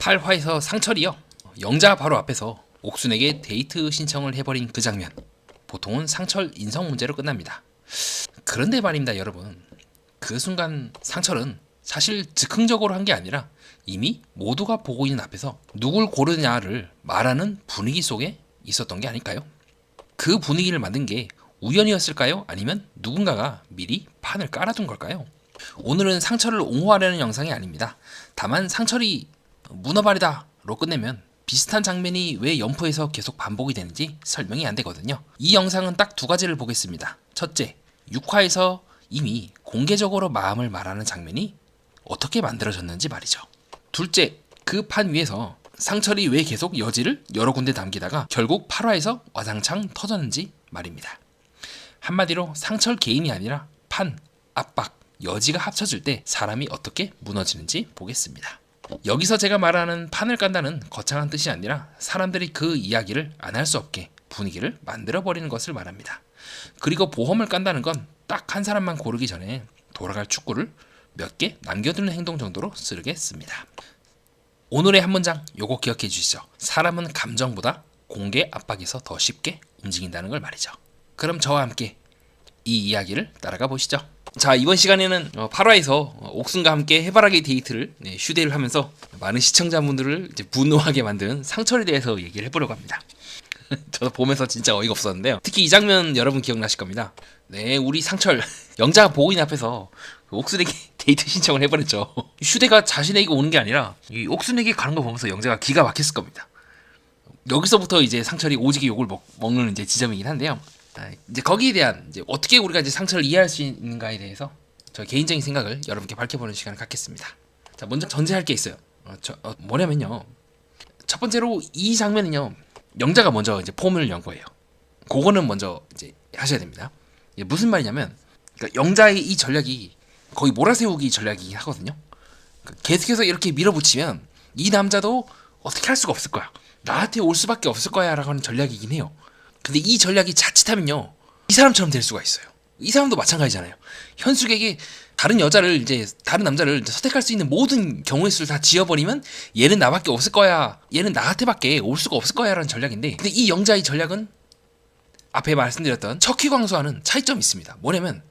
8화에서 상철이요, 영자 바로 앞에서 옥순에게 데이트 신청을 해버린 그 장면, 보통은 상철 인성 문제로 끝납니다. 그런데 말입니다 여러분, 그 순간 상철은 사실 즉흥적으로 한 게 아니라 이미 모두가 보고 있는 앞에서 누굴 고르냐를 말하는 분위기 속에 있었던 게 아닐까요? 그 분위기를 만든 게 우연이었을까요? 아니면 누군가가 미리 판을 깔아둔 걸까요? 오늘은 상철을 옹호하려는 영상이 아닙니다. 다만 상철이 문어발이다로 끝내면 비슷한 장면이 왜 연포에서 계속 반복이 되는지 설명이 안 되거든요. 이 영상은 딱 두 가지를 보겠습니다. 첫째, 6화에서 이미 공개적으로 마음을 말하는 장면이 어떻게 만들어졌는지 말이죠. 둘째, 그 판 위에서 상철이 왜 계속 여지를 여러 군데 남기다가 결국 8화에서 와장창 터졌는지 말입니다. 한마디로 상철 개인이 아니라 판, 압박, 여지가 합쳐질 때 사람이 어떻게 무너지는지 보겠습니다. 여기서 제가 말하는 판을 깐다는 거창한 뜻이 아니라 사람들이 그 이야기를 안 할 수 없게 분위기를 만들어버리는 것을 말합니다. 그리고 보험을 깐다는 건 딱 한 사람만 고르기 전에 돌아갈 축구를 몇 개 남겨두는 행동 정도로 쓰겠습니다. 오늘의 한 문장 요거 기억해 주시죠. 사람은 감정보다 공개 압박에서 더 쉽게 움직인다는 걸 말이죠. 그럼 저와 함께 이 이야기를 따라가 보시죠. 자, 이번 시간에는 8화에서 옥순과 함께 해바라기 데이트를 휴대를 하면서 많은 시청자분들을 이제 분노하게 만든 상철에 대해서 얘기를 해보려고 합니다. 저도 보면서 진짜 어이가 없었는데요. 특히 이 장면 여러분 기억나실 겁니다. 네, 우리 상철 영자가 보고 있는 앞에서 옥순에게 데이트 신청을 해버렸죠. 휴대가 자신에게 오는 게 아니라 이 옥순에게 가는 거 보면서 영자가 기가 막혔을 겁니다. 여기서부터 이제 상철이 오지게 욕을 먹는 이제 지점이긴 한데요. 이제 거기에 대한 이제 어떻게 우리가 이제 상처를 이해할 수 있는가에 대해서 저 개인적인 생각을 여러분께 밝혀보는 시간을 갖겠습니다. 자, 먼저 전제할 게 있어요. 뭐냐면요. 첫 번째로 이 장면은요, 영자가 먼저 이제 폼을 연 거예요. 그거는 먼저 이제 하셔야 됩니다. 이게 무슨 말이냐면, 그러니까 영자의 이 전략이 거의 몰아세우기 전략이긴 하거든요. 그러니까 계속해서 이렇게 밀어붙이면 이 남자도 어떻게 할 수가 없을 거야. 나한테 올 수밖에 없을 거야라고 하는 전략이긴 해요. 근데 이 전략이 자칫하면요, 이 사람처럼 될 수가 있어요. 이 사람도 마찬가지잖아요. 현숙에게 다른 여자를 이제 다른 남자를 이제 선택할 수 있는 모든 경우의 수를 다 지어버리면 얘는 나밖에 없을 거야, 얘는 나한테밖에 올 수가 없을 거야라는 전략인데, 근데 이 영자의 전략은 앞에 말씀드렸던 척휘광수와는 차이점이 있습니다. 뭐냐면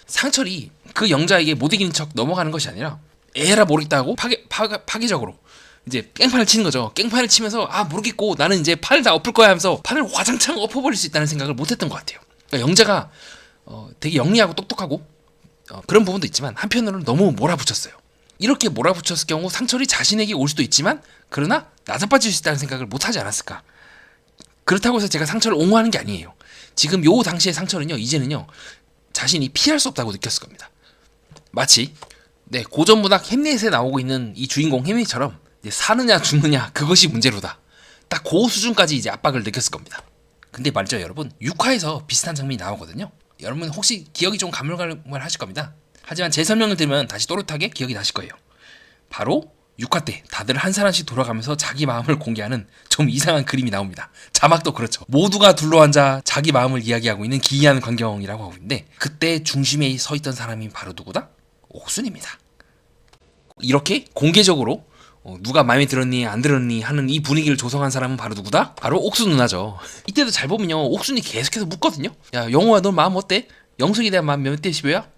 상철이 그 영자에게 못 이기는 척 넘어가는 것이 아니라 에라 모르겠다고 파괴적으로 이제 깽판을 치는 거죠. 깽판을 치면서 모르겠고 나는 이제 판을 다 엎을 거야 하면서 판을 와장창 엎어버릴 수 있다는 생각을 못했던 것 같아요. 그러니까 영자가 되게 영리하고 똑똑하고 그런 부분도 있지만 한편으로는 너무 몰아붙였어요. 이렇게 몰아붙였을 경우 상철이 자신에게 올 수도 있지만 그러나 나자빠질 수 있다는 생각을 못하지 않았을까. 그렇다고 해서 제가 상철을 옹호하는 게 아니에요. 지금 요 당시의 상철은요, 이제는요 자신이 피할 수 없다고 느꼈을 겁니다. 마치 고전문학 햄릿에 나오고 있는 이 주인공 햄릿처럼 사느냐 죽느냐 그것이 문제로다, 딱 그 수준까지 이제 압박을 느꼈을 겁니다. 근데 말이죠 여러분, 6화에서 비슷한 장면이 나오거든요. 여러분 혹시 기억이 좀 가물가물하실 겁니다. 하지만 제 설명을 들으면 다시 또렷하게 기억이 나실 거예요. 바로 6화 때 다들 한 사람씩 돌아가면서 자기 마음을 공개하는 좀 이상한 그림이 나옵니다. 자막도 그렇죠. 모두가 둘러앉아 자기 마음을 이야기하고 있는 기이한 광경이라고 하고 있는데, 그때 중심에 서 있던 사람이 바로 누구다? 옥순입니다. 이렇게 공개적으로 누가 마음에 들었니 안 들었니 하는 이 분위기를 조성한 사람은 바로 누구다? 바로 옥순 누나죠. 이때도 잘 보면요, 옥순이 계속해서 묻거든요. 야, 영호야 넌 마음 어때? 영숙에 대한 마음 몇 대 10이야?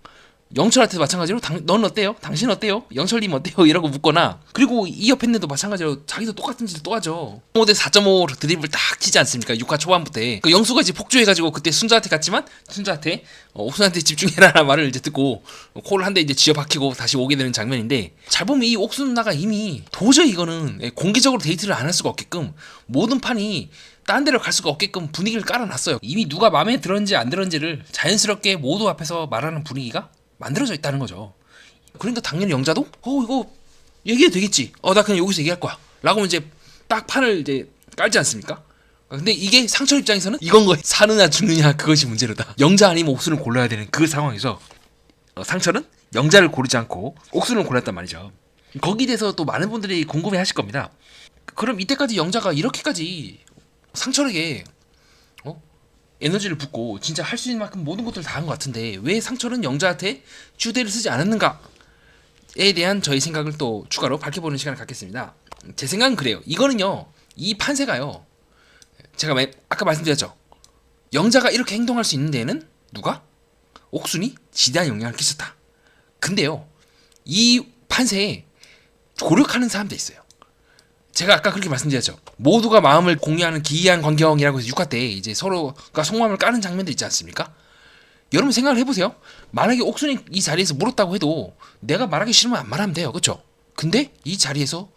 영철한테도 마찬가지로 넌 어때요? 당신 어때요? 영철님 어때요? 이라고 묻거나, 그리고 이 옆에 있는 애도 마찬가지로 자기도 똑같은 짓을 또 하죠. 5대 4.5 드립을 딱 치지 않습니까? 6화 초반부터. 그 영수가 이제 폭주해가지고 그때 순자한테 갔지만 순자한테 옥순한테 집중해라라는 말을 이제 듣고 코를 한 대 이제 쥐어 박히고 다시 오게 되는 장면인데, 잘 보면 이 옥순 누나가 이미 도저히 이거는 공개적으로 데이트를 안 할 수가 없게끔 모든 판이 딴 데로 갈 수가 없게끔 분위기를 깔아놨어요. 이미 누가 마음에 들었는지 안 들었는지를 자연스럽게 모두 앞에서 말하는 분위기가 만들어져 있다는 거죠. 그러니까 당연히 영자도 이거 얘기해도 되겠지, 나 그냥 여기서 얘기할 거야 라고 이제 딱 판을 이제 깔지 않습니까? 근데 이게 상철 입장에서는 이건 거예요. 사느냐 죽느냐 그것이 문제로다. 영자 아니면 옥순을 골라야 되는 그 상황에서 상철은 영자를 고르지 않고 옥순을 골랐단 말이죠. 거기에 대해서 또 많은 분들이 궁금해 하실 겁니다. 그럼 이때까지 영자가 이렇게까지 상철에게 에너지를 붓고 진짜 할 수 있는 만큼 모든 것들을 다 한 것 같은데 왜 상철은 영자한테 휴대를 쓰지 않았는가? 대한 저희 생각을 또 추가로 밝혀보는 시간을 갖겠습니다. 제 생각은 그래요. 이거는요, 이 판세가요, 제가 아까 말씀드렸죠. 영자가 이렇게 행동할 수 있는 데에는 누가? 옥순이 지대한 영향을 끼쳤다. 근데요, 이 판세에 조력하는 사람도 있어요. 제가 아까 그렇게 말씀드렸죠. 모두가 마음을 공유하는 기이한 광경이라고 해서 6화 때 이제 서로가 속마음을 까는 장면들 있지 않습니까? 여러분 생각을 해보세요. 만약에 옥순이 이 자리에서 물었다고 해도 내가 말하기 싫으면 안 말하면 돼요. 그쵸? 근데 이 자리에서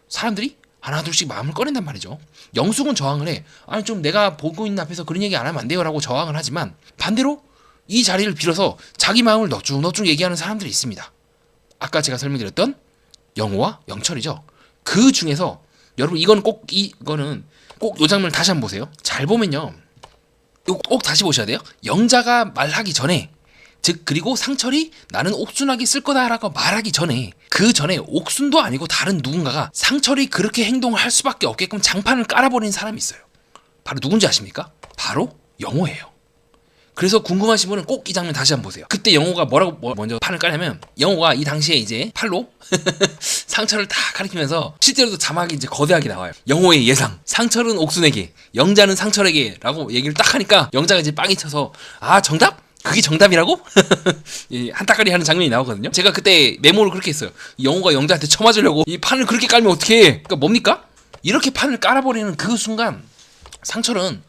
사람들이 하나 둘씩 마음을 꺼낸단 말이죠. 영숙은 저항을 해. 아니 좀 내가 보고 있는 앞에서 그런 얘기 안 하면 안 돼요 라고 저항을 하지만, 반대로 이 자리를 빌어서 자기 마음을 너쭉너쭉 얘기하는 사람들이 있습니다. 아까 제가 설명드렸던 영호와 영철이죠. 그 중에서 여러분 이거는 꼭 요 장면을 다시 한번 보세요. 잘 보면요, 꼭 다시 보셔야 돼요. 영자가 말하기 전에, 즉 그리고 상철이 나는 옥순하게 쓸 거다라고 말하기 전에, 그 전에 옥순도 아니고 다른 누군가가 상철이 그렇게 행동을 할 수밖에 없게끔 장판을 깔아버린 사람이 있어요. 바로 누군지 아십니까? 바로 영호예요. 그래서 궁금하신 분은 꼭 이 장면 다시 한번 보세요. 그때 영호가 뭐라고 먼저 판을 까냐면, 영호가 이 당시에 이제 팔로 상철을 다 가리키면서, 실제로도 자막이 이제 거대하게 나와요. 영호의 예상, 상철은 옥순에게, 영자는 상철에게 라고 얘기를 딱 하니까 영자가 이제 빵이 쳐서, 아 정답? 그게 정답이라고? 한따까리 하는 장면이 나오거든요. 제가 그때 메모를 그렇게 했어요. 영호가 영자한테 쳐맞으려고 이 판을 그렇게 깔면 어떡해. 그러니까 뭡니까? 이렇게 판을 깔아버리는 그 순간 상철은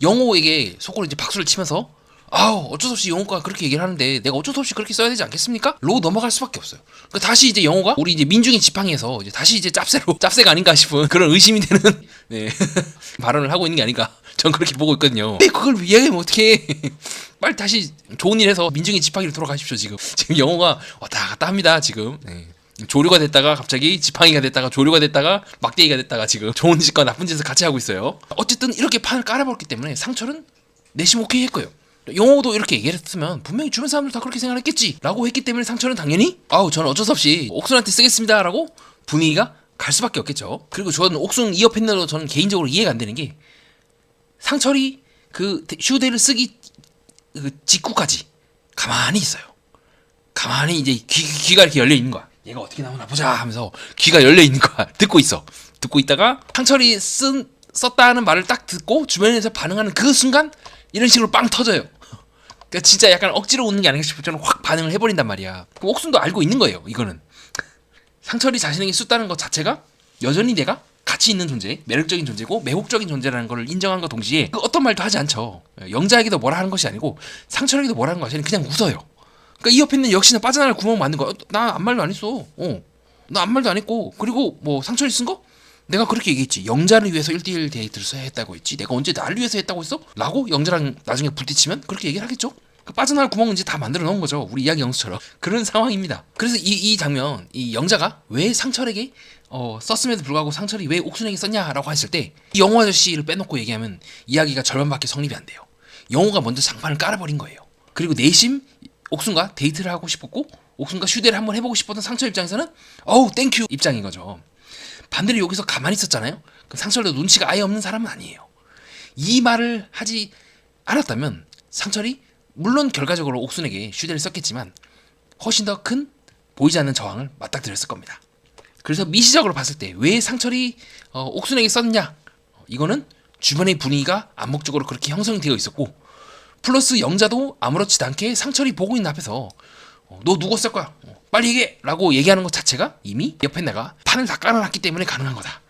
영호에게 속으로 이제 박수를 치면서, 아우 어쩔 수 없이 영호가 그렇게 얘기를 하는데 내가 어쩔 수 없이 그렇게 써야 되지 않겠습니까? 로 넘어갈 수밖에 없어요. 그러니까 다시 이제 영호가 우리 이제 민중의 지팡이에서 이제 다시 이제 짭새가 아닌가 싶은 그런 의심이 되는 네. 발언을 하고 있는 게 아닌가, 전 그렇게 보고 있거든요. 그걸 이야기하면 어떡해. 빨리 다시 좋은 일 해서 민중의 지팡이로 돌아가십시오. 지금 영호가 왔다 갔다 합니다. 지금 조류가 됐다가 갑자기 지팡이가 됐다가 조류가 됐다가 막대기가 됐다가 지금 좋은 짓과 나쁜 짓을 같이 하고 있어요. 어쨌든 이렇게 판을 깔아버렸기 때문에 상철은 내심 오케이 했고요. 영호도 이렇게 얘기를 했으면 분명히 주변 사람들 다 그렇게 생각했겠지 라고 했기 때문에 상철은 당연히 저는 어쩔 수 없이 옥순한테 쓰겠습니다 라고 분위기가 갈 수밖에 없겠죠. 그리고 저는 옥순 이어 팬들도 저는 개인적으로 이해가 안 되는 게, 상철이 그 휴대를 쓰기 그 직후까지 가만히 있어요. 가만히 이제 귀가 이렇게 열려 있는 거야. 얘가 어떻게 나오나 보자 하면서 귀가 열려 있는 거야. 듣고 있어. 듣고 있다가 상철이 썼다는 말을 딱 듣고 주변에서 반응하는 그 순간 이런 식으로 빵 터져요. 그러니까 진짜 약간 억지로 웃는 게 아닌가 싶을 정도로 확 반응을 해버린단 말이야. 그럼 옥순도 알고 있는 거예요. 이거는 상철이 자신에게 썼다는 것 자체가 여전히 내가 가치 있는 존재, 매력적인 존재고 매혹적인 존재라는 걸 인정한 것 동시에 그 어떤 말도 하지 않죠. 영자에게도 뭐라 하는 것이 아니고 상철에게도 뭐라 하는 것이 아니고 그냥 웃어요. 그러니까 이 옆에 있는 역시나 빠져나갈 구멍 만든 거야. 나 아무 말도 안 했어. 나 아무 말도 안 했고, 그리고 뭐 상철이 쓴 거? 내가 그렇게 얘기했지. 영자를 위해서 1대1 데이트를 써야 했다고 했지. 내가 언제 나를 위해서 했다고 했어? 라고 영자랑 나중에 부딪히면 그렇게 얘기를 하겠죠. 그러니까 빠져나갈 구멍은 이제 다 만들어 놓은 거죠. 우리 이야기 영수처럼. 그런 상황입니다. 그래서 이 장면, 이 영자가 왜 상철에게 썼음에도 불구하고 상철이 왜 옥순에게 썼냐라고 했을 때, 이 영호 아저씨를 빼놓고 얘기하면 이야기가 절반밖에 성립이 안 돼요. 영호가 먼저 장판을 깔아버린 거예요. 그리고 내심 옥순과 데이트를 하고 싶었고 옥순과 휴대를 한번 해보고 싶었던 상철 입장에서는 땡큐 입장인 거죠. 반대로 여기서 가만히 있었잖아요. 상철도 눈치가 아예 없는 사람은 아니에요. 이 말을 하지 않았다면 상철이 물론 결과적으로 옥순에게 휴대를 썼겠지만 훨씬 더 큰 보이지 않는 저항을 맞닥뜨렸을 겁니다. 그래서 미시적으로 봤을 때 왜 상철이 옥순에게 썼냐, 이거는 주변의 분위기가 암묵적으로 그렇게 형성되어 있었고, 플러스 영자도 아무렇지도 않게 상철이 보고 있는 앞에서 너 누구 쓸 거야? 빨리 얘기해! 라고 얘기하는 것 자체가 이미 옆에 내가 판을 다 깔아놨기 때문에 가능한 거다.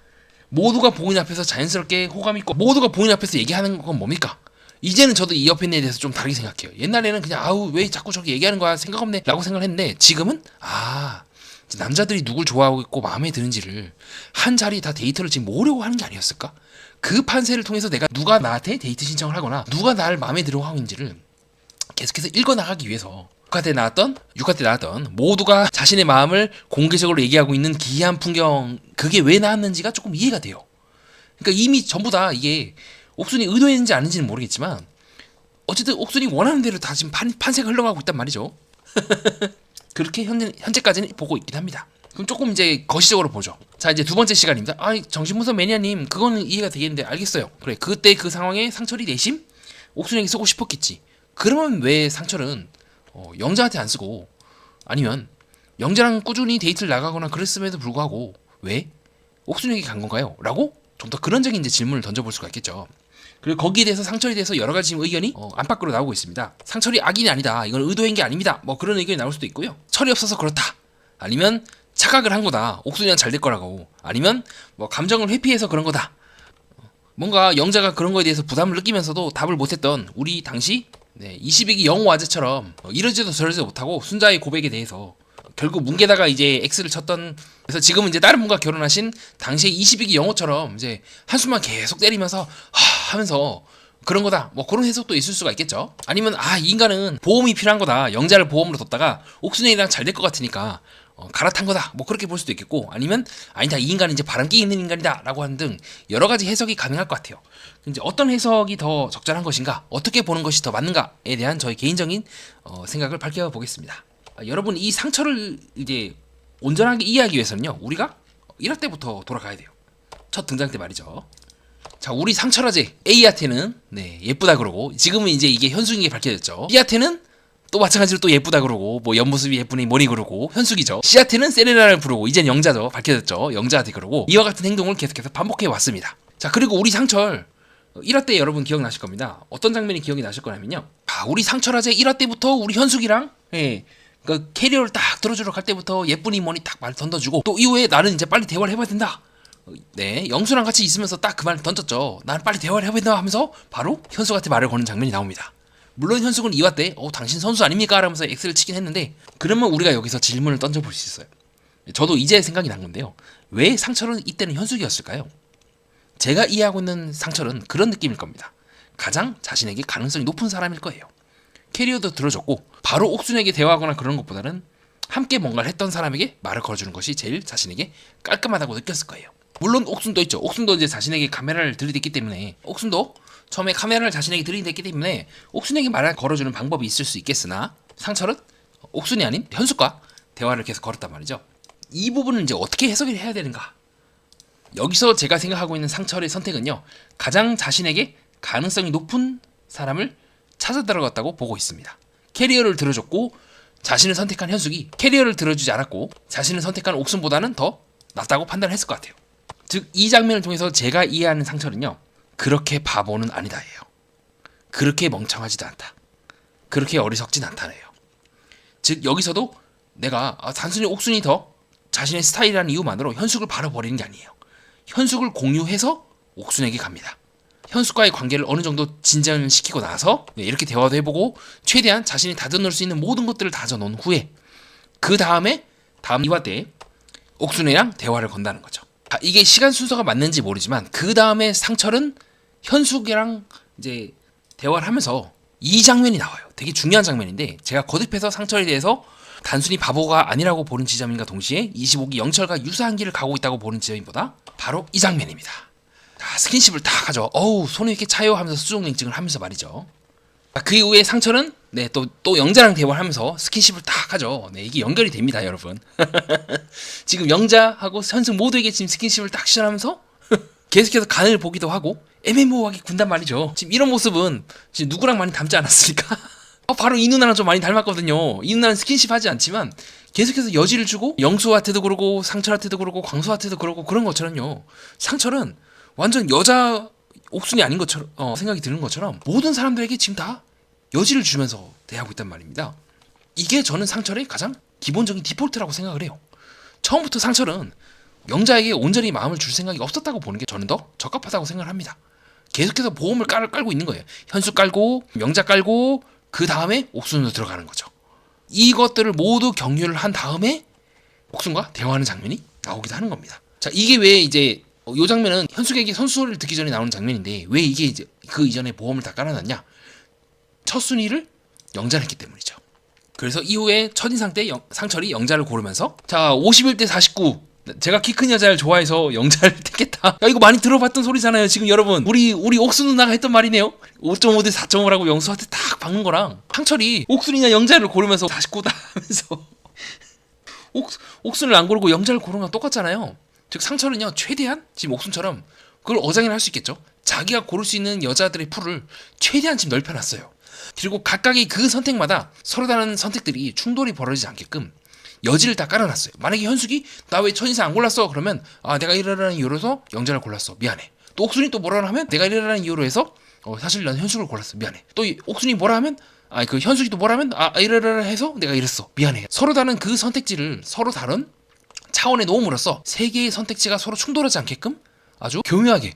모두가 보고 있는 앞에서 자연스럽게 호감 있고 모두가 보고 있는 앞에서 얘기하는 건 뭡니까? 이제는 저도 이 옆에 있는 에 대해서 좀 다르게 생각해요. 옛날에는 그냥 왜 자꾸 저렇게 얘기하는 거야, 생각 없네 라고 생각을 했는데, 지금은 남자들이 누굴 좋아하고 있고 마음에 드는지를 한 자리 다 데이트를 지금 모으려고 하는 게 아니었을까? 그 판세를 통해서 내가 누가 나한테 데이트 신청을 하거나 누가 나를 마음에 들어 하고 있는지를 계속해서 읽어나가기 위해서 6화 때 나왔던 모두가 자신의 마음을 공개적으로 얘기하고 있는 기이한 풍경, 그게 왜 나왔는지가 조금 이해가 돼요. 그러니까 이미 전부 다 이게 옥순이 의도했는지 아닌지는 모르겠지만 어쨌든 옥순이 원하는 대로 다 지금 판세가 흘러가고 있단 말이죠. 그렇게 현재까지는 보고 있긴 합니다. 그럼 조금 이제 거시적으로 보죠. 자, 이제 두 번째 시간입니다. 정신분석 매니아님, 그거는 이해가 되겠는데, 알겠어요. 그래, 그때 그 상황에 상철이 내심 옥순에게 쓰고 싶었겠지. 그러면 왜 상철은 영자한테 안 쓰고, 아니면 영자랑 꾸준히 데이트를 나가거나 그랬음에도 불구하고 왜 옥순에게 간 건가요? 라고 좀 더 근원적인 이제 질문을 던져볼 수가 있겠죠. 그리고 거기에 대해서 상철에 대해서 여러 가지 지금 의견이 안팎으로 나오고 있습니다. 상철이 악인이 아니다. 이건 의도한 게 아닙니다. 뭐 그런 의견이 나올 수도 있고요. 철이 없어서 그렇다. 아니면 착각을 한 거다. 옥순이랑 잘 될 거라고. 아니면 뭐 감정을 회피해서 그런 거다. 뭔가 영자가 그런 거에 대해서 부담을 느끼면서도 답을 못했던 우리 당시 22기 영호 아재처럼 이러지도 저러지도 못하고 순자의 고백에 대해서 결국 뭉개다가 이제 X를 쳤던. 그래서 지금은 이제 다른 분과 결혼하신 당시에 22기 영호처럼 이제 한숨만 계속 때리면서 하면서 그런 거다. 뭐 그런 해석도 있을 수가 있겠죠. 아니면 이 인간은 보험이 필요한 거다. 영자를 보험으로 뒀다가 옥순이랑 잘 될 것 같으니까 갈아탄 거다. 뭐 그렇게 볼 수도 있겠고, 아니면 아니다, 이 인간은 이제 바람기 있는 인간이다 라고 하는 등 여러 가지 해석이 가능할 것 같아요. 이제 어떤 해석이 더 적절한 것인가, 어떻게 보는 것이 더 맞는가에 대한 저의 개인적인 생각을 밝혀보겠습니다. 여러분, 이 상처를 이제 온전하게 이해하기 위해서는요, 우리가 1화 때부터 돌아가야 돼요. 첫 등장 때 말이죠. 자, 우리 상철아재 A한테는 예쁘다 그러고, 지금은 이제 이게 현숙인 게 밝혀졌죠. B한테는 또 마찬가지로 또 예쁘다 그러고, 뭐 옆모습이 예쁘니 뭐니 그러고, 현숙이죠. C한테는 세레나를 부르고, 이젠 영자죠. 밝혀졌죠. 영자한테 그러고, 이와 같은 행동을 계속해서 반복해 왔습니다. 자, 그리고 우리 상철 1화 때 여러분 기억나실 겁니다. 어떤 장면이 기억이 나실 거냐면요, 우리 상철아재 1화 때부터 우리 현숙이랑 그 캐리어를 딱 들어주러 갈 때부터 예쁘니 뭐니 딱 말 던져주고, 또 이후에 나는 이제 빨리 대화를 해봐야 된다. 영수랑 같이 있으면서 딱 그 말을 던졌죠. 나는 빨리 대화를 해봐야 된다 하면서 바로 현숙한테 말을 거는 장면이 나옵니다. 물론 현숙은 2화 때 당신 선수 아닙니까? 라면서 X를 치긴 했는데, 그러면 우리가 여기서 질문을 던져볼 수 있어요. 저도 이제 생각이 난 건데요, 왜 상철은 이때는 현숙이었을까요? 제가 이해하고 있는 상철은 그런 느낌일 겁니다. 가장 자신에게 가능성이 높은 사람일 거예요. 캐리어도 들어줬고, 바로 옥순에게 대화하거나 그런 것보다는 함께 뭔가를 했던 사람에게 말을 걸어주는 것이 제일 자신에게 깔끔하다고 느꼈을 거예요. 물론 옥순도 있죠. 옥순도 이제 자신에게 카메라를 들이댔기 때문에, 옥순도 처음에 카메라를 자신에게 들이댔기 때문에 옥순에게 말을 걸어주는 방법이 있을 수 있겠으나, 상철은 옥순이 아닌 현숙과 대화를 계속 걸었단 말이죠. 이 부분은 이제 어떻게 해석을 해야 되는가? 여기서 제가 생각하고 있는 상철의 선택은요, 가장 자신에게 가능성이 높은 사람을 찾아 들어갔다고 보고 있습니다. 캐리어를 들어줬고 자신을 선택한 현숙이 캐리어를 들어주지 않았고 자신을 선택한 옥순보다는 더 낫다고 판단했을 것 같아요. 즉, 이 장면을 통해서 제가 이해하는 상철은요, 그렇게 바보는 아니다예요. 그렇게 멍청하지도 않다. 그렇게 어리석진 않다네요. 즉, 여기서도 내가 단순히 옥순이 더 자신의 스타일이라는 이유만으로 현숙을 바로 버리는 게 아니에요. 현숙을 공유해서 옥순에게 갑니다. 현숙과의 관계를 어느 정도 진전시키고 나서 이렇게 대화도 해보고 최대한 자신이 다져놓을 수 있는 모든 것들을 다져놓은 후에, 그 다음에 다음 2화 때 옥순이랑 대화를 건다는 거죠. 이게 시간 순서가 맞는지 모르지만 그 다음에 상철은 현숙이랑 이제 대화를 하면서 이 장면이 나와요. 되게 중요한 장면인데, 제가 거듭해서 상철에 대해서 단순히 바보가 아니라고 보는 지점인가 동시에 25기 영철과 유사한 길을 가고 있다고 보는 지점보다 바로 이 장면입니다. 스킨십을 딱 하죠. 손이 이렇게 차요 하면서 수족냉증을 하면서 말이죠. 그 이후에 상철은 또 영자랑 대화를 하면서 스킨십을 딱 하죠. 이게 연결이 됩니다, 여러분. 지금 영자하고 현숙 모두에게 지금 스킨십을 딱 시전하면서 계속해서 간을 보기도 하고 애매모호하게 군단 말이죠. 지금 이런 모습은 지금 누구랑 많이 닮지 않았습니까? 바로 이 누나랑 좀 많이 닮았거든요. 이 누나는 스킨십 하지 않지만 계속해서 여지를 주고 영수한테도 그러고 상철한테도 그러고 광수한테도 그러고 그런 것처럼요, 상철은 완전 여자 옥순이 아닌 것처럼 생각이 드는 것처럼 모든 사람들에게 지금 다 여지를 주면서 대하고 있단 말입니다. 이게 저는 상철의 가장 기본적인 디폴트라고 생각을 해요. 처음부터 상철은 영자에게 온전히 마음을 줄 생각이 없었다고 보는 게 저는 더 적합하다고 생각을 합니다. 계속해서 보험을 깔고 있는 거예요. 현숙 깔고 영자 깔고 그 다음에 옥순으로 들어가는 거죠. 이것들을 모두 경유를 한 다음에 옥순과 대화하는 장면이 나오기도 하는 겁니다. 자, 이게 왜 이제 이 장면은 현숙에게 선수를 듣기 전에 나오는 장면인데, 왜 이게 이제 그 이전에 보험을 다 깔아놨냐? 첫 순위를 영자를 했기 때문이죠. 그래서 이후에 첫인상 때 상철이 영자를 고르면서, 자, 51대 49, 제가 키 큰 여자를 좋아해서 영자를 택했다. 이거 많이 들어봤던 소리잖아요. 지금 여러분, 우리 옥순 누나가 했던 말이네요. 5.5대 4.5라고 영수한테 딱 박는 거랑, 상철이 옥순이냐 영자를 고르면서 49다 하면서 옥순을 안 고르고 영자를 고르는 건 똑같잖아요. 즉, 상철은요, 최대한 지금 옥순처럼 그걸 어장이나 할 수 있겠죠. 자기가 고를 수 있는 여자들의 풀을 최대한 지금 넓혀놨어요. 그리고 각각의 그 선택마다 서로 다른 선택들이 충돌이 벌어지지 않게끔 여지를 다 깔아놨어요. 만약에 현숙이 나 왜 첫인상 안 골랐어? 그러면 내가 이러라는 이유로 해서 영자를 골랐어. 미안해. 또 옥순이 또 뭐라 하면 내가 이러라는 이유로 해서 사실 난 현숙을 골랐어. 미안해. 또 옥순이 뭐라 하면 그 현숙이 또 뭐라 하면 이러라 해서 내가 이랬어. 미안해. 서로 다른 그 선택지를 서로 다른 차원에 놓음으로써 세 개의 선택지가 서로 충돌하지 않게끔 아주 교묘하게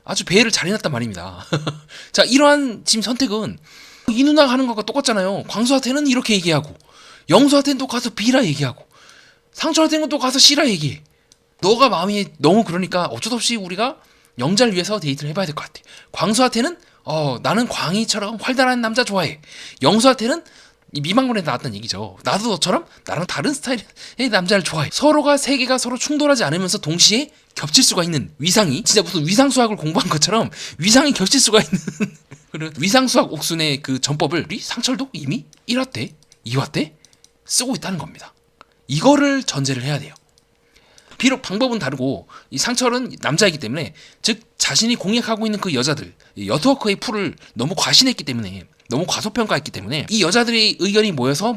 아주 배를 잘 해놨단 말입니다. 자, 이러한 지금 선택은 이 누나가 하는 것과 똑같잖아요. 광수한테는 이렇게 얘기하고 영수한테는 또 가서 B라 얘기하고 상철한테는 또 가서 C라 얘기해. 너가 마음이 너무 그러니까 어쩔 수 없이 우리가 영자를 위해서 데이트를 해봐야 될 것 같아. 광수한테는 나는 광희처럼 활달한 남자 좋아해. 영수한테는 이 미망군에 나왔던 얘기죠. 나도 너처럼 나랑 다른 스타일의 남자를 좋아해. 서로가 세계가 서로 충돌하지 않으면서 동시에 겹칠 수가 있는 위상이 진짜 무슨 위상수학을 공부한 것처럼 위상이 겹칠 수가 있는 그런 위상수학 옥순의 그 전법을 우리 상철도 이미 1화 때 2화 때 쓰고 있다는 겁니다. 이거를 전제를 해야 돼요. 비록 방법은 다르고 이 상철은 남자이기 때문에 즉 자신이 공략하고 있는 그 여자들 여트워크의 풀을 너무 과신했기 때문에 너무 과소평가했기 때문에 이 여자들의 의견이 모여서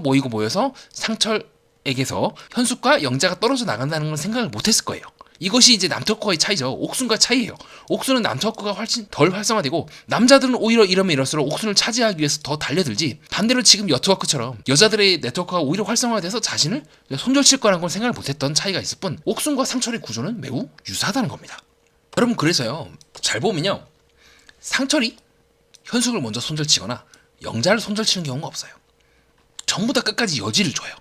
상철에게서 현숙과 영자가 떨어져 나간다는 걸 생각을 못했을 거예요. 이것이 이제 남터커의 차이죠. 옥순과 차이예요. 옥순은 남터커가 훨씬 덜 활성화되고 남자들은 오히려 이러면 이럴수록 옥순을 차지하기 위해서 더 달려들지 반대로 지금 여트워크처럼 여자들의 네트워크가 오히려 활성화돼서 자신을 손절칠 거라는 걸 생각을 못했던 차이가 있을 뿐 옥순과 상철의 구조는 매우 유사하다는 겁니다. 여러분 그래서요. 잘 보면요. 상철이 현숙을 먼저 손절치거나 영자를 손절치는 경우가 없어요. 전부 다 끝까지 여지를 줘요.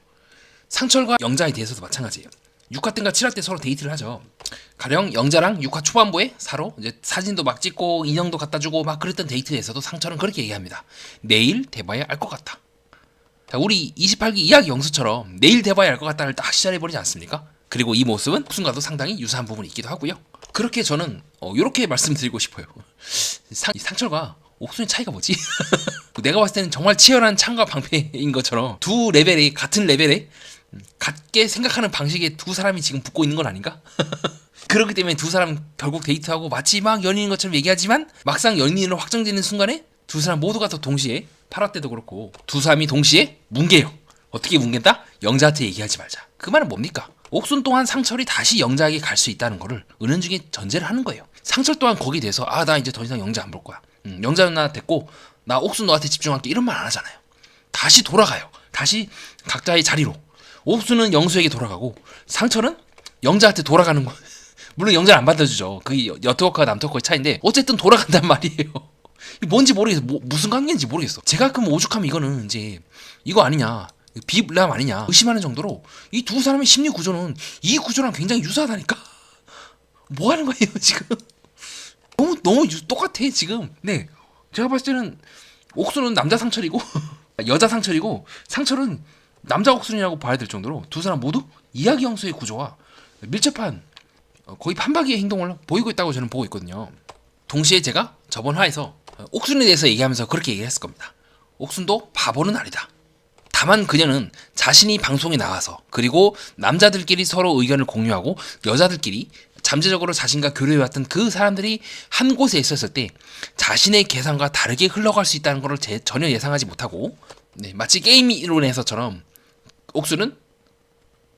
상철과 영자에 대해서도 마찬가지예요. 6화 때인가 7화 때 서로 데이트를 하죠. 가령 영자랑 6화 초반부에 사로 이제 사진도 막 찍고 인형도 갖다 주고 막 그랬던 데이트에서도 상철은 그렇게 얘기합니다. 내일 돼봐야 알 것 같다. 자, 우리 28기 이야기 영수처럼 내일 돼봐야 알 것 같다를 딱 시작해버리지 않습니까? 그리고 이 모습은 옥순과도 상당히 유사한 부분이 있기도 하고요. 그렇게 저는 이렇게 말씀드리고 싶어요. 상철과 옥순의 차이가 뭐지? 내가 봤을 때는 정말 치열한 창과 방패인 것처럼 두 레벨이 같은 레벨에 같게 생각하는 방식에 두 사람이 지금 붙고 있는 건 아닌가? 그렇기 때문에 두 사람 결국 데이트하고 마치 막 연인인 것처럼 얘기하지만 막상 연인으로 확정되는 순간에 두 사람 모두가 다 동시에 8화 때도 그렇고 두 사람이 동시에 뭉개요. 어떻게 뭉갠다? 영자한테 얘기하지 말자. 그 말은 뭡니까? 옥순 또한 상철이 다시 영자에게 갈 수 있다는 거를 은연중에 전제를 하는 거예요. 상철 또한 거기에 대해서 나 이제 더 이상 영자 안 볼 거야. 영자 누나 됐고 나 옥순 너한테 집중할게 이런 말 안 하잖아요. 다시 돌아가요. 다시 각자의 자리로. 옥순은 영수에게 돌아가고 상철은 영자한테 돌아가는 거. 물론 영자를 안 받아주죠. 그게 여트워크와 남트워크의 차이인데 어쨌든 돌아간단 말이에요. 뭔지 모르겠어. 무슨 관계인지 모르겠어. 제가 그럼 오죽하면 이거는 이제 이거 아니냐 비람 아니냐 의심하는 정도로 이 두 사람의 심리 구조는 이 구조랑 굉장히 유사하다니까. 뭐 하는 거예요 지금? 너무 똑같아 지금. 네, 제가 봤을 때는 옥순은 남자 상철이고 여자 상철이고 상철은 남자 옥순이라고 봐야 될 정도로 두 사람 모두 이야기 형수의 구조와 밀접한 거의 판박이의 행동을 보이고 있다고 저는 보고 있거든요. 동시에 제가 저번 화에서 옥순에 대해서 얘기하면서 그렇게 얘기했을 겁니다. 옥순도 바보는 아니다. 다만 그녀는 자신이 방송에 나와서 그리고 남자들끼리 서로 의견을 공유하고 여자들끼리 잠재적으로 자신과 교류해왔던 그 사람들이 한 곳에 있었을 때 자신의 계산과 다르게 흘러갈 수 있다는 것을 전혀 예상하지 못하고 마치 게임 이론에서처럼 옥수는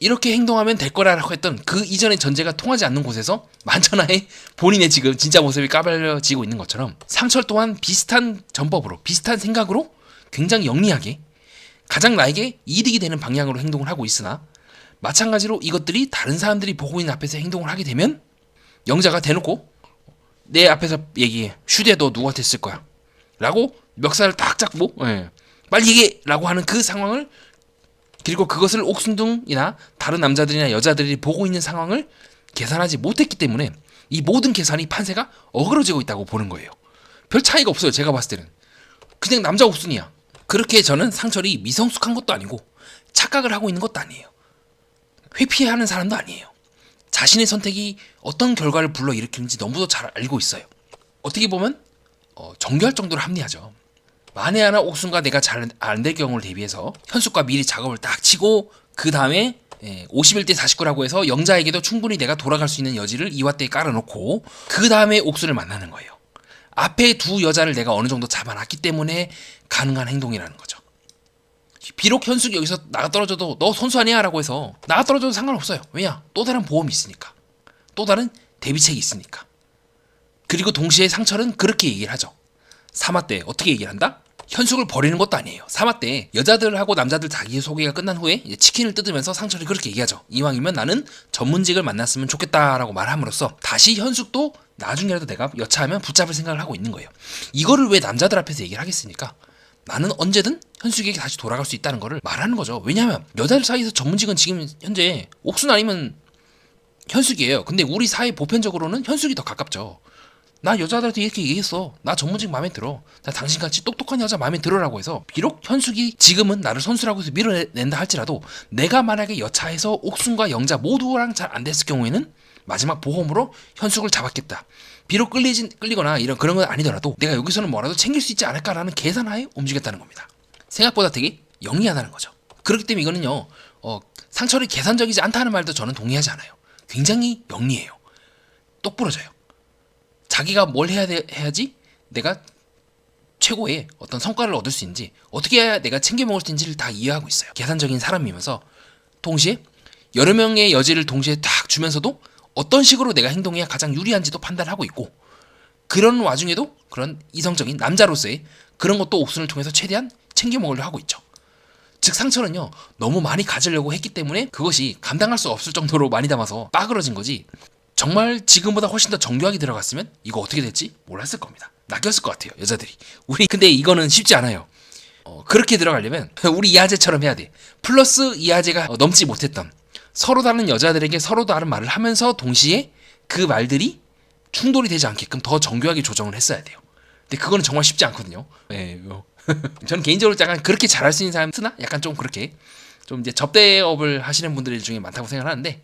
이렇게 행동하면 될 거라고 했던 그 이전의 전제가 통하지 않는 곳에서 만천하에 본인의 지금 진짜 모습이 까발려지고 있는 것처럼 상철 또한 비슷한 전법으로 비슷한 생각으로 굉장히 영리하게 가장 나에게 이득이 되는 방향으로 행동을 하고 있으나 마찬가지로 이것들이 다른 사람들이 보고 있는 앞에서 행동을 하게 되면 영자가 대놓고 내 앞에서 얘기해. 슈대 너 누구한테 쓸 거야 라고 멱살을 딱 잡고 빨리 얘기해 라고 하는 그 상황을 그리고 그것을 옥순둥이나 다른 남자들이나 여자들이 보고 있는 상황을 계산하지 못했기 때문에 이 모든 계산이 판세가 어그러지고 있다고 보는 거예요. 별 차이가 없어요. 제가 봤을 때는 그냥 남자 옥순이야. 그렇게 저는 상철이 미성숙한 것도 아니고 착각을 하고 있는 것도 아니에요. 회피하는 사람도 아니에요. 자신의 선택이 어떤 결과를 불러일으키는지 너무도 잘 알고 있어요. 어떻게 보면 정교할 정도로 합리하죠. 만에 하나 옥순과 내가 잘 안 될 경우를 대비해서 현숙과 미리 작업을 딱 치고 그 다음에 51대 49라고 해서 영자에게도 충분히 내가 돌아갈 수 있는 여지를 2화 때에 깔아놓고 그 다음에 옥순을 만나는 거예요. 앞에 두 여자를 내가 어느 정도 잡아놨기 때문에 가능한 행동이라는 거죠. 비록 현숙이 여기서 나가 떨어져도 너 선수 아니야 라고 해서 나가 떨어져도 상관없어요. 왜냐? 또 다른 보험이 있으니까. 또 다른 대비책이 있으니까. 그리고 동시에 상철은 그렇게 얘기를 하죠. 3화 때 어떻게 얘기를 한다? 현숙을 버리는 것도 아니에요. 3화 때 여자들하고 남자들 자기소개가 끝난 후에 이제 치킨을 뜯으면서 상철이 그렇게 얘기하죠. 이왕이면 나는 전문직을 만났으면 좋겠다라고 말함으로써 다시 현숙도 나중에라도 내가 여차하면 붙잡을 생각을 하고 있는 거예요. 이거를 왜 남자들 앞에서 얘기를 하겠습니까? 나는 언제든 현숙에게 다시 돌아갈 수 있다는 거를 말하는 거죠. 왜냐하면 여자들 사이에서 전문직은 지금 현재 옥순 아니면 현숙이에요. 근데 우리 사회 보편적으로는 현숙이 더 가깝죠. 나 여자들한테 이렇게 얘기했어. 나 전문직 마음에 들어. 나 당신같이 똑똑한 여자 마음에 들어라고 해서 비록 현숙이 지금은 나를 선수라고 해서 밀어낸다 할지라도 내가 만약에 여차해서 옥순과 영자 모두랑 잘 안 됐을 경우에는 마지막 보험으로 현숙을 잡았겠다. 비록 끌리거나 이런 그런 건 아니더라도 내가 여기서는 뭐라도 챙길 수 있지 않을까라는 계산하에 움직였다는 겁니다. 생각보다 되게 영리하다는 거죠. 그렇기 때문에 이거는요. 상철이 계산적이지 않다는 말도 저는 동의하지 않아요. 굉장히 영리해요. 똑부러져요. 자기가 뭘 해야지 내가 최고의 어떤 성과를 얻을 수 있는지 어떻게 해야 내가 챙겨 먹을 수 있는지를 다 이해하고 있어요. 계산적인 사람이면서 동시에 여러 명의 여지를 동시에 딱 주면서도 어떤 식으로 내가 행동해야 가장 유리한지도 판단하고 있고 그런 와중에도 그런 이성적인 남자로서의 그런 것도 옥순을 통해서 최대한 챙겨 먹으려고 하고 있죠. 즉 상철은요 너무 많이 가지려고 했기 때문에 그것이 감당할 수 없을 정도로 많이 담아서 빠그러진 거지 정말 지금보다 훨씬 더 정교하게 들어갔으면 이거 어떻게 됐지? 몰랐을 겁니다. 낚였을 것 같아요 여자들이. 우리 근데 이거는 쉽지 않아요. 그렇게 들어가려면 우리 이하재처럼 해야 돼. 플러스 이하재가 넘지 못했던 서로 다른 여자들에게 서로 다른 말을 하면서 동시에 그 말들이 충돌이 되지 않게끔 더 정교하게 조정을 했어야 돼요. 근데 그거는 정말 쉽지 않거든요. 네, 저는 개인적으로 약간 그렇게 잘할 수 있는 사람 쓰나? 약간 좀 그렇게 좀 이제 접대업을 하시는 분들 중에 많다고 생각하는데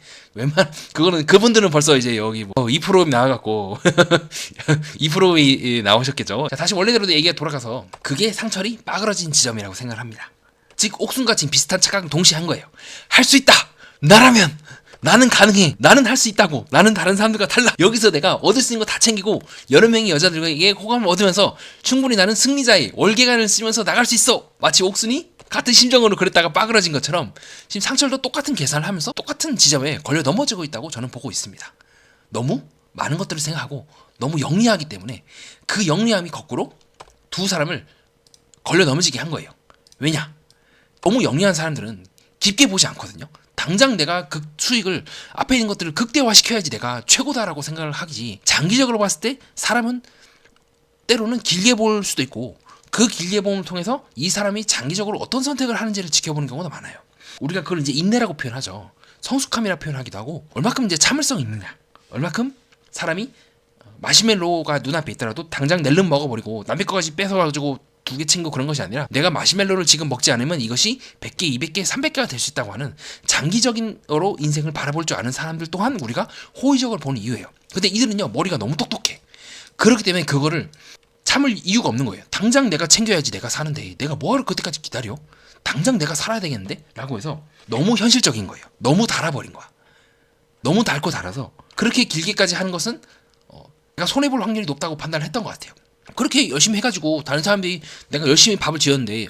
그거는 그분들은 벌써 이제 여기 뭐 2% 나와갖고 2% 나오셨겠죠. 자, 다시 원래대로 얘기가 돌아가서 그게 상철이 빠그러진 지점이라고 생각을 합니다. 즉 옥순과 지금 비슷한 착각을 동시에 한 거예요. 할 수 있다. 나라면 나는 가능해. 나는 할 수 있다고. 나는 다른 사람들과 달라. 여기서 내가 얻을 수 있는 거 다 챙기고 여러 명의 여자들에게 호감을 얻으면서 충분히 나는 승리자의 월계관을 쓰면서 나갈 수 있어. 마치 옥순이 같은 심정으로 그랬다가 빠그러진 것처럼 지금 상철도 똑같은 계산을 하면서 똑같은 지점에 걸려 넘어지고 있다고 저는 보고 있습니다. 너무 많은 것들을 생각하고 너무 영리하기 때문에 그 영리함이 거꾸로 두 사람을 걸려 넘어지게 한 거예요. 왜냐? 너무 영리한 사람들은 깊게 보지 않거든요. 당장 내가 그 수익을 앞에 있는 것들을 극대화시켜야지 내가 최고다라고 생각을 하지. 장기적으로 봤을 때 사람은 때로는 길게 볼 수도 있고 그 길게 봄을 통해서 이 사람이 장기적으로 어떤 선택을 하는지를 지켜보는 경우가 많아요. 우리가 그걸 이제 인내라고 표현하죠. 성숙함이라 표현하기도 하고 얼마큼 이제 참을성이 있느냐. 얼마큼 사람이 마시멜로가 눈앞에 있더라도 당장 낼름 먹어버리고 남의 거까지 뺏어가지고 2개 챙기고 그런 것이 아니라 내가 마시멜로를 지금 먹지 않으면 이것이 100개, 200개, 300개가 될 수 있다고 하는 장기적인으로 인생을 바라볼 줄 아는 사람들 또한 우리가 호의적으로 보는 이유예요. 근데 이들은요 머리가 너무 똑똑해. 그렇기 때문에 그거를 참을 이유가 없는 거예요. 당장 내가 챙겨야지 내가 사는데 내가 뭐하러 그때까지 기다려? 당장 내가 살아야 되겠는데? 라고 해서 너무 현실적인 거예요. 너무 달아버린 거야. 너무 닳고 달아서 그렇게 길게까지 하는 것은 내가 손해볼 확률이 높다고 판단을 했던 것 같아요. 그렇게 열심히 해가지고 다른 사람들이 내가 열심히 밥을 지었는데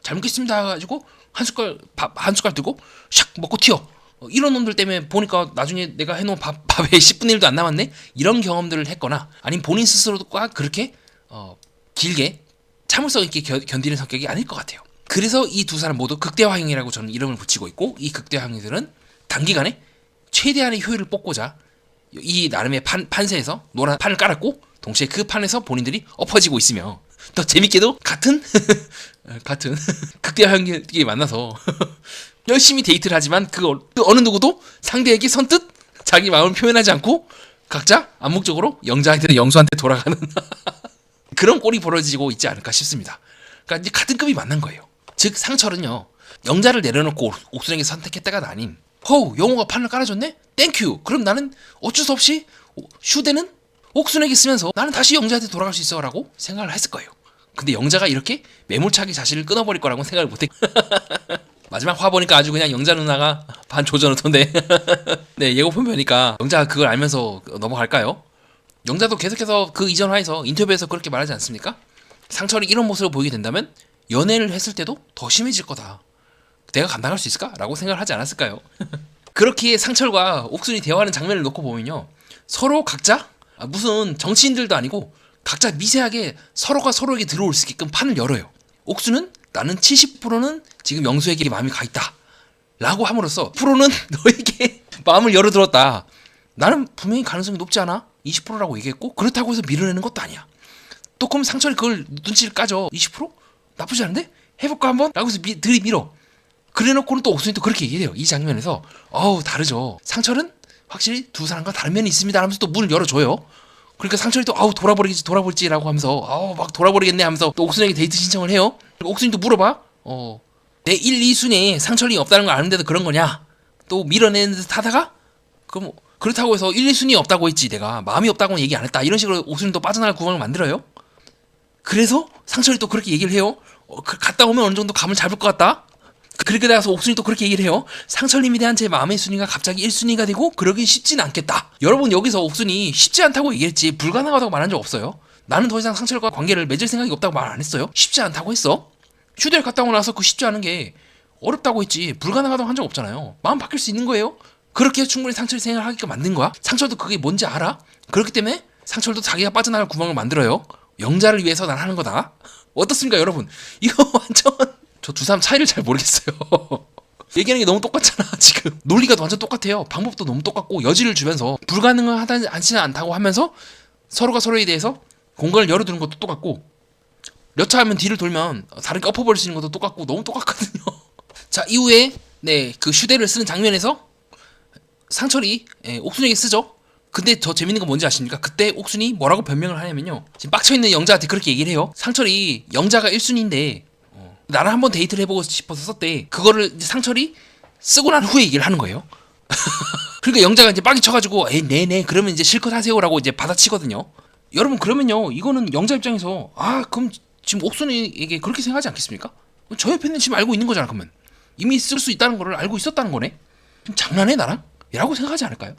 잘 먹겠습니다 해가지고 한 숟갈 들고 샥 먹고 튀어. 이런 놈들 때문에 보니까 나중에 내가 해놓은 밥에 10분의 1도 안 남았네? 이런 경험들을 했거나 아니면 본인 스스로도 길게 참을성 있게 견디는 성격이 아닐 것 같아요. 그래서 이 두 사람 모두 극대화형이라고 저는 이름을 붙이고 있고 이 극대화형들은 단기간에 최대한의 효율을 뽑고자 이 나름의 판세에서 노란 판을 깔았고 동시에 그 판에서 본인들이 엎어지고 있으며 더 재밌게도 같은 극대화형끼리 만나서 열심히 데이트를 하지만 그 어느 누구도 상대에게 선뜻 자기 마음을 표현하지 않고 각자 암묵적으로 영수한테 돌아가는 그런 꼴이 벌어지고 있지 않을까 싶습니다. 그러니까 이제 같은 급이 만난 거예요. 즉 상철은요 영자를 내려놓고 옥순에게 선택했다가 아닌 영호가 판을 깔아줬네? 땡큐. 그럼 나는 어쩔 수 없이 휴대는 옥순에게 쓰면서 나는 다시 영자한테 돌아갈 수 있어 라고 생각을 했을 거예요. 근데 영자가 이렇게 매몰차게 자신을 끊어버릴 거라고 생각을 못했. 마지막 화 보니까 아주 그냥 영자 누나가 반 조져놓던데. 네, 예고편 보니까 영자가 그걸 알면서 넘어갈까요? 영자도 계속해서 그 이전 화에서 인터뷰에서 그렇게 말하지 않습니까? 상철이 이런 모습을 보이게 된다면 연애를 했을 때도 더 심해질 거다. 내가 감당할 수 있을까? 라고 생각을 하지 않았을까요? 그렇게 상철과 옥순이 대화하는 장면을 놓고 보면요, 서로 각자 무슨 정치인들도 아니고 각자 미세하게 서로가 서로에게 들어올 수 있게끔 판을 열어요. 옥수는 나는 70%는 지금 영수에게 마음이 가 있다 라고 함으로써 10%는 너에게 마음을 열어들었다. 나는 분명히 가능성이 높지 않아? 20%라고 얘기했고 그렇다고 해서 밀어내는 것도 아니야. 또 그럼 상철이 그걸 눈치를 까져. 20%? 나쁘지 않은데? 해볼까 한번? 라고 해서 들이밀어. 그래놓고는 또 옥순이 또 그렇게 얘기해요. 이 장면에서 다르죠. 상철은 확실히 두 사람과 다른 면이 있습니다 하면서 또 문을 열어줘요. 그러니까 상철이 또 돌아버릴지라고 하면서 막 돌아버리겠네 하면서 또 옥순에게 데이트 신청을 해요. 그리고 옥순이 또 물어봐. 내 1, 2순위에 상철이 없다는 걸 아는데도 그런 거냐? 또 밀어내는 듯 하다가 그럼 그렇다고 해서 1, 2순위 없다고 했지 내가 마음이 없다고는 얘기 안 했다. 이런 식으로 옥순이 또 빠져나갈 구멍을 만들어요. 그래서 상철이 또 그렇게 얘기를 해요. 갔다 오면 어느 정도 감을 잡을 것 같다. 그렇게 나서 옥순이 또 그렇게 얘기를 해요. 상철님에 대한 제 마음의 순위가 갑자기 1순위가 되고 그러긴 쉽진 않겠다. 여러분 여기서 옥순이 쉽지 않다고 얘기했지 불가능하다고 말한 적 없어요. 나는 더 이상 상철과 관계를 맺을 생각이 없다고 말 안 했어요. 쉽지 않다고 했어. 휴대를 갔다 오고 나서 그 쉽지 않은 게 어렵다고 했지 불가능하다고 한 적 없잖아요. 마음 바뀔 수 있는 거예요. 그렇게 해서 충분히 상철이 생각하게끔 만든 거야. 상철도 그게 뭔지 알아. 그렇기 때문에 상철도 자기가 빠져나갈 구멍을 만들어요. 영자를 위해서 난 하는 거다. 어떻습니까 여러분? 이거 완전 저 두 사람 차이를 잘 모르겠어요. 얘기하는 게 너무 똑같잖아. 지금 논리가 완전 똑같아요. 방법도 너무 똑같고 여지를 주면서 불가능하지 않다고 하면서 서로가 서로에 대해서 공간을 열어두는 것도 똑같고 여차하면 뒤를 돌면 다르게 엎어버릴 수 있는 것도 똑같고 너무 똑같거든요. 자, 이후에 그 휴대를 쓰는 장면에서 상철이 옥순에게 쓰죠. 근데 더 재밌는 건 뭔지 아십니까? 그때 옥순이 뭐라고 변명을 하냐면요, 지금 빡쳐있는 영자한테 그렇게 얘기를 해요. 상철이 영자가 1순위인데 나랑 한번 데이트를 해보고 싶어서 썼대. 그거를 이제 상철이 쓰고 난 후에 얘기를 하는 거예요. 그러니까 영자가 이제 빡이 쳐가지고 네네 그러면 이제 실컷 하세요라고 이제 받아치거든요. 여러분 그러면요, 이거는 영자 입장에서 그럼 지금 옥순이에게 그렇게 생각하지 않겠습니까? 저 옆에는 지금 알고 있는 거잖아. 그러면 이미 쓸 수 있다는 거를 알고 있었다는 거네. 지금 장난해 나랑? 라고 생각하지 않을까요?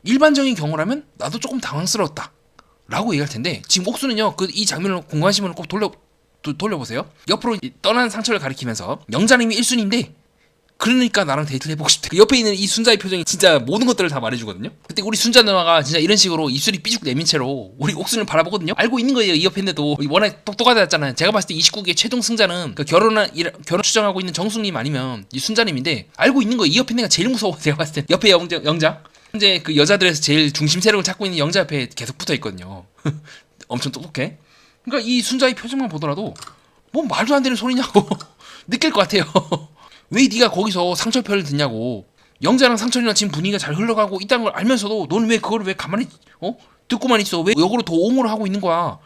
일반적인 경우라면 나도 조금 당황스러웠다 라고 얘기할 텐데, 지금 옥수는요 이 장면을 공간심을 꼭 돌려보세요. 옆으로 떠난 상철을 가리키면서 영자님이 1순위인데 그러니까 나랑 데이트를 해보고 싶대. 옆에 있는 이 순자의 표정이 진짜 모든 것들을 다 말해주거든요. 그때 우리 순자 누나가 진짜 이런 식으로 입술이 삐죽 내민 채로 우리 옥순을 바라보거든요. 알고 있는 거예요. 이 옆에 있는데도 워낙 똑똑하다잖아요. 제가 봤을 때 29기의 최종 승자는 그 결혼 추정하고 있는 정숙님 아니면 이 순자님인데 알고 있는 거예요. 이 옆에 있는 애가 제일 무서워. 제가 봤을 때 옆에 영자 현재 그 여자들에서 제일 중심 세력을 찾고 있는 영자 옆에 계속 붙어 있거든요. 엄청 똑똑해. 그러니까 이 순자의 표정만 보더라도 뭐 말도 안 되는 소리냐고 느낄 것 같아요. 왜 네가 거기서 상철 편을 듣냐고. 영자랑 상철이랑 지금 분위기가 잘 흘러가고 있다는 걸 알면서도 너는 왜 그걸 왜 가만히 듣고만 있어? 왜 역으로 더 옹호를 하고 있는 거야?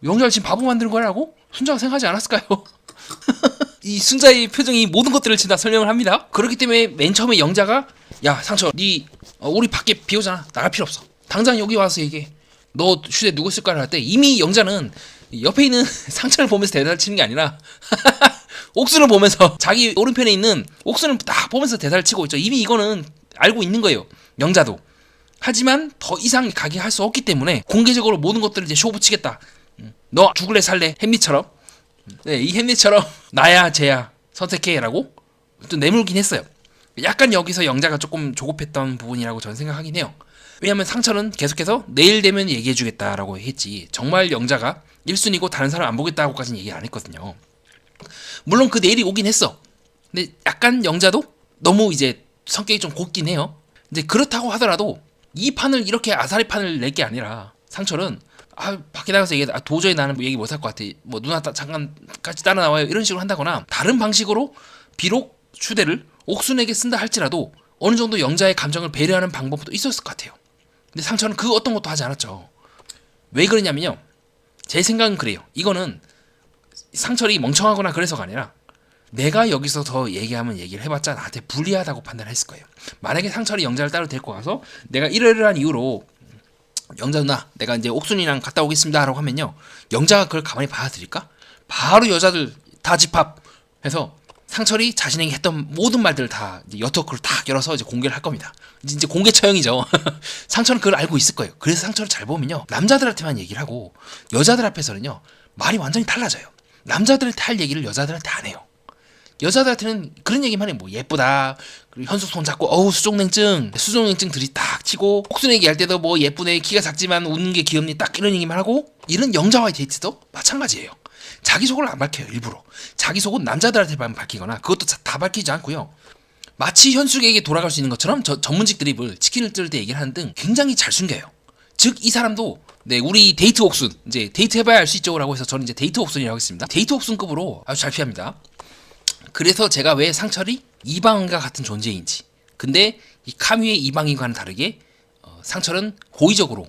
영자를 지금 바보 만드는 거라고? 순자가 생각하지 않았을까요? 이 순자의 표정이 모든 것들을 지금 다 설명을 합니다. 그렇기 때문에 맨 처음에 영자가 야 상철 우리 밖에 비 오잖아. 나갈 필요 없어. 당장 여기 와서 얘기해. 너 휴대 누구 쓸까를 할 때 이미 영자는 옆에 있는 상철을 보면서 대사를 치는 게 아니라 옥순을 보면서 자기 오른편에 있는 옥순을 딱 보면서 대사를 치고 있죠. 이미 이거는 알고 있는 거예요. 영자도. 하지만 더 이상 가게 할 수 없기 때문에 공개적으로 모든 것들을 이제 쇼 붙이겠다. 너 죽을래 살래 햄릿처럼. 네, 이 햄릿처럼 나야 쟤야 선택해라고 또 내물긴 했어요. 약간 여기서 영자가 조금 조급했던 부분이라고 저는 생각하긴 해요. 왜냐면 상철은 계속해서 내일 되면 얘기해주겠다라고 했지 정말 영자가 1순위고 다른 사람 안 보겠다고까지는 얘기 안 했거든요. 물론 그 내일이 오긴 했어. 근데 약간 영자도 너무 이제 성격이 좀 곱긴 해요. 이제 그렇다고 하더라도 이 판을 이렇게 아사리 판을 낼 게 아니라 상철은 밖에 나가서 얘기해. 도저히 나는 얘기 못 할 것 같아. 뭐 누나 잠깐 같이 따라 나와요. 이런 식으로 한다거나 다른 방식으로 비록 휴대를 옥순에게 쓴다 할지라도 어느 정도 영자의 감정을 배려하는 방법도 있었을 것 같아요. 근데 상철은 그 어떤 것도 하지 않았죠. 왜 그러냐면요, 제 생각은 그래요. 이거는 상철이 멍청하거나 그래서가 아니라 내가 여기서 더 얘기하면 얘기를 해봤자 나한테 불리하다고 판단했을 거예요. 만약에 상철이 영자를 따로 데리고 가서 내가 이러이러한 이유로 영자 누나 내가 이제 옥순이랑 갔다 오겠습니다 라고 하면요, 영자가 그걸 가만히 받아들일까? 바로 여자들 다 집합해서 상철이 자신에게 했던 모든 말들을 다 여터크를 다 열어서 이제 공개를 할 겁니다. 이제 공개 처형이죠. 상철은 그걸 알고 있을 거예요. 그래서 상철을 잘 보면요, 남자들한테만 얘기를 하고 여자들 앞에서는요 말이 완전히 달라져요. 남자들한테 할 얘기를 여자들한테 안 해요. 여자들한테는 그런 얘기만 해. 뭐 예쁘다, 그리고 현숙 손 잡고 어우 수족냉증 들이 딱 치고, 옥순 얘기할 때도 뭐 예쁘네, 키가 작지만 웃는 게 귀엽니, 딱 이런 얘기만 하고. 이런 영자와의 데이트도 마찬가지예요. 자기 속을 안 밝혀요. 일부러 자기 속은 남자들한테만 밝히거나, 그것도 다 밝히지 않고요. 마치 현숙에게 돌아갈 수 있는 것처럼 전문직 드립을 치킨을 뜰 때 얘기를 하는 등 굉장히 잘 숨겨요. 즉 이 사람도 네, 우리 데이트 옥순, 이제 데이트 해봐야 알 수 있죠 라고 해서 저는 이제 데이트 옥순이라고 했습니다. 데이트 옥순급으로 아주 잘 피합니다. 그래서 제가 왜 상철이 이방인과 같은 존재인지, 근데 이 카뮤의 이방인과는 다르게 상철은 고의적으로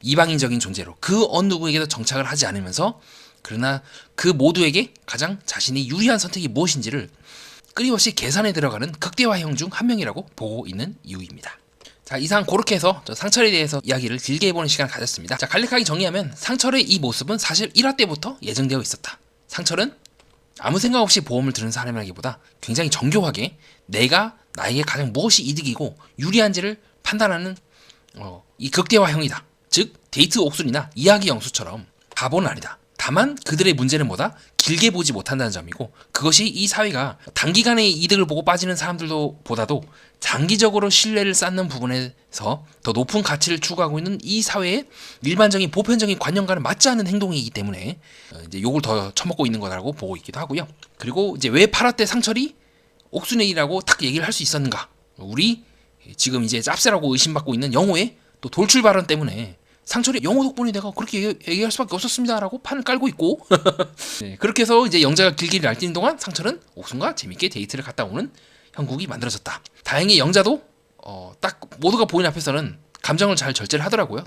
이방인적인 존재로 그 어느 누구에게도 정착을 하지 않으면서, 그러나 그 모두에게 가장 자신이 유리한 선택이 무엇인지를 끊임없이 계산에 들어가는 극대화형 중 한 명이라고 보고 있는 이유입니다. 자, 이상 그렇게 해서 상철에 대해서 이야기를 길게 해보는 시간을 가졌습니다. 자, 간략하게 정리하면 상철의 이 모습은 사실 1화 때부터 예정되어 있었다. 상철은 아무 생각 없이 보험을 들은 사람이라기보다 굉장히 정교하게 내가 나에게 가장 무엇이 이득이고 유리한지를 판단하는 이 극대화형이다. 즉 데이트 옥순이나 이야기 영수처럼 바보는 아니다. 다만 그들의 문제는 뭐다? 길게 보지 못한다는 점이고, 그것이 이 사회가 단기간의 이득을 보고 빠지는 사람들도 보다도 장기적으로 신뢰를 쌓는 부분에서 더 높은 가치를 추구하고 있는 이 사회의 일반적인 보편적인 관념과는 맞지 않는 행동이기 때문에 이제 욕을 더 처먹고 있는 거라고 보고 있기도 하고요. 그리고 이제 왜 8화 때 상철이 옥순이라고 딱 얘기를 할 수 있었는가? 우리 지금 이제 짭새라고 의심받고 있는 영호의 또 돌출 발언 때문에 상철이 영호 덕분에 내가 그렇게 얘기할 수밖에 없었습니다라고 판을 깔고 있고 네, 그렇게 해서 이제 영자가 길길이 날뛰는 동안 상철은 옥순과 재밌게 데이트를 갔다 오는 형국이 만들어졌다. 다행히 영자도 딱 모두가 보이는 앞에서는 감정을 잘 절제를 하더라고요.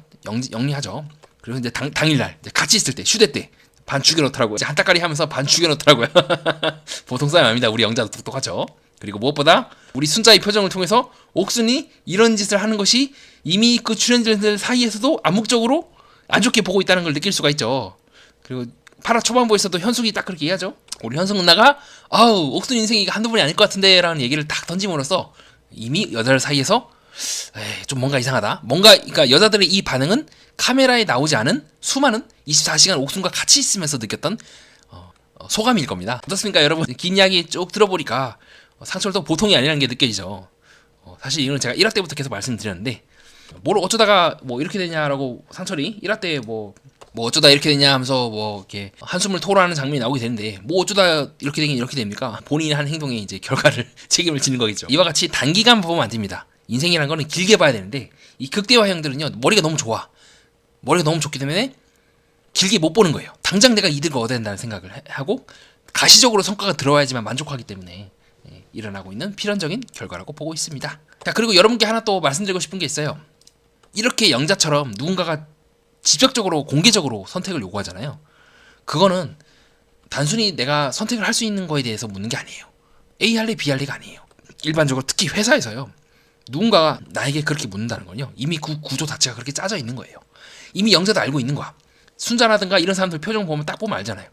영리하죠. 그리고 이제 당일날 이제 같이 있을 때 휴대 때 반 죽여놓더라고요. 이제 한따까리 하면서 반 죽여놓더라고요. 보통 사람 아닙니다. 우리 영자도 똑똑하죠. 그리고 무엇보다 우리 순자의 표정을 통해서 옥순이 이런 짓을 하는 것이 이미 그 출연진들 사이에서도 암묵적으로 안 좋게 보고 있다는 걸 느낄 수가 있죠. 그리고 8화 초반부에서도 현숙이 딱 그렇게 얘기하죠. 우리 현숙 누나가 아우 옥순 인생이 한두 번이 아닐 것 같은데 라는 얘기를 딱 던짐으로써 이미 여자들 사이에서 좀 뭔가 이상하다. 그러니까 여자들의 이 반응은 카메라에 나오지 않은 수많은 24시간 옥순과 같이 있으면서 느꼈던 소감일 겁니다. 어떻습니까 여러분? 긴 이야기 쭉 들어보니까 상철도 보통이 아니라는 게 느껴지죠. 사실 이건 제가 1화 때부터 계속 말씀드렸는데, 뭘 어쩌다가 뭐 이렇게 되냐라고 상철이 1화 때 뭐 어쩌다 이렇게 되냐 하면서 뭐 이렇게 한숨을 토로하는 장면이 나오게 되는데, 뭐 어쩌다 이렇게 되긴 이렇게 됩니까? 본인이 한 행동에 이제 결과를 책임을 지는 거겠죠. 이와 같이 단기간 보면 안 됩니다. 인생이란 거는 길게 봐야 되는데, 이 극대화형들은요 머리가 너무 좋아. 머리가 너무 좋기 때문에 길게 못 보는 거예요. 당장 내가 이득을 얻어야 된다는 생각을 하고 가시적으로 성과가 들어와야지만 만족하기 때문에 일어나고 있는 필연적인 결과라고 보고 있습니다. 자, 그리고 여러분께 하나 또 말씀드리고 싶은 게 있어요. 이렇게 영자처럼 누군가가 직접적으로 공개적으로 선택을 요구하잖아요. 그거는 단순히 내가 선택을 할 수 있는 거에 대해서 묻는 게 아니에요. A 할래 B 할래가 아니에요. 일반적으로 특히 회사에서요, 누군가가 나에게 그렇게 묻는다는 건요 이미 그 구조 자체가 그렇게 짜져 있는 거예요. 이미 영자도 알고 있는 거야. 순자라든가 이런 사람들 표정 보면 딱 보면 알잖아요.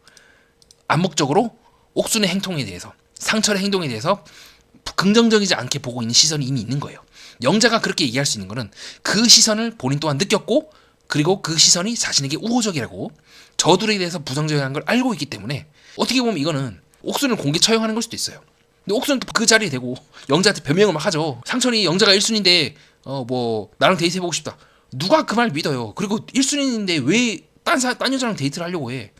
암묵적으로 옥순의 행동에 대해서, 상철의 행동에 대해서 긍정적이지 않게 보고 있는 시선이 이미 있는 거예요. 영자가 그렇게 얘기할 수 있는 거는 그 시선을 본인 또한 느꼈고, 그리고 그 시선이 자신에게 우호적이라고 저들에 대해서 부정적인 걸 알고 있기 때문에, 어떻게 보면 이거는 옥순을 공개 처형하는 걸 수도 있어요. 근데 옥순은 또 그 자리에 대고 영자한테 변명을 막 하죠. 상철이 영자가 1순위인데 뭐 나랑 데이트 해보고 싶다. 누가 그 말 믿어요. 그리고 1순위인데 왜 딴 여자랑 데이트를 하려고 해.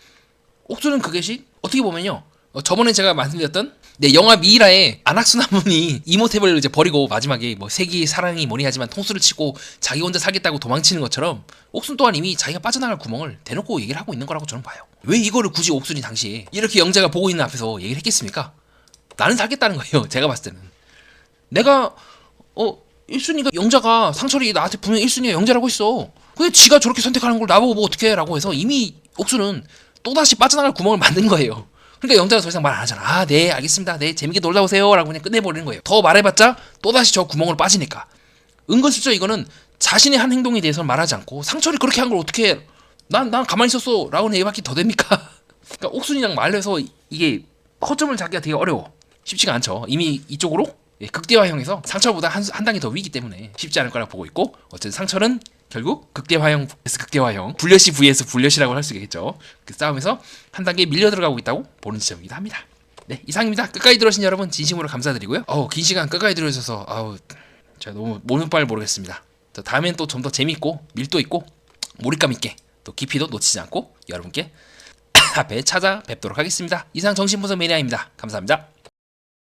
옥순은 그것이 어떻게 보면요, 저번에 제가 말씀드렸던 영화 미이라의 안학수나문이 이모탭을 이제 버리고 마지막에 뭐 세기의 사랑이 뭐니 하지만 통수를 치고 자기 혼자 살겠다고 도망치는 것처럼, 옥순 또한 이미 자기가 빠져나갈 구멍을 대놓고 얘기를 하고 있는 거라고 저는 봐요. 왜 이거를 굳이 옥순이 당시에 이렇게 영자가 보고 있는 앞에서 얘기를 했겠습니까? 나는 살겠다는 거예요. 제가 봤을 때는 내가 1순위가 영자가, 상철이 나한테 분명히 1순위가 영자라고 했어. 근데 지가 저렇게 선택하는 걸 나보고 뭐 어떡해 라고 해서 이미 옥순은 또다시 빠져나갈 구멍을 만든 거예요. 그러니까 영자가 더 이상 말 안 하잖아. 아, 네, 알겠습니다. 네, 재밌게 놀다 오세요 라고 그냥 끝내버리는 거예요. 더 말해봤자 또다시 저 구멍으로 빠지니까. 은근슬쩍 이거는 자신의 한 행동에 대해서 말하지 않고, 상철이 그렇게 한 걸 어떻게 난 가만히 있었어 라고는 얘기밖에 더 됩니까? 그러니까 옥순이랑 말해서 이게 허점을 잡기가 되게 어려워. 쉽지가 않죠. 이미 이쪽으로 극대화형에서 상철보다 한 단계 더 위기 때문에 쉽지 않을 거라고 보고 있고, 어쨌든 상철은 결국 극대화형 vs 극대화형, 불려시 vs 불려시라고 할 수 있겠죠. 그 싸움에서 한 단계 밀려 들어가고 있다고 보는 지점이기도 합니다. 네, 이상입니다. 끝까지 들어주신 여러분 진심으로 감사드리고요. 긴 시간 끝까지 들어주셔서 제가 너무 모는빨 모르겠습니다. 다음엔 또 좀 더 재밌고 밀도 있고 몰입감 있게 또 깊이도 놓치지 않고 여러분께 앞에 찾아뵙도록 하겠습니다. 이상 정신분석 매니아입니다. 감사합니다.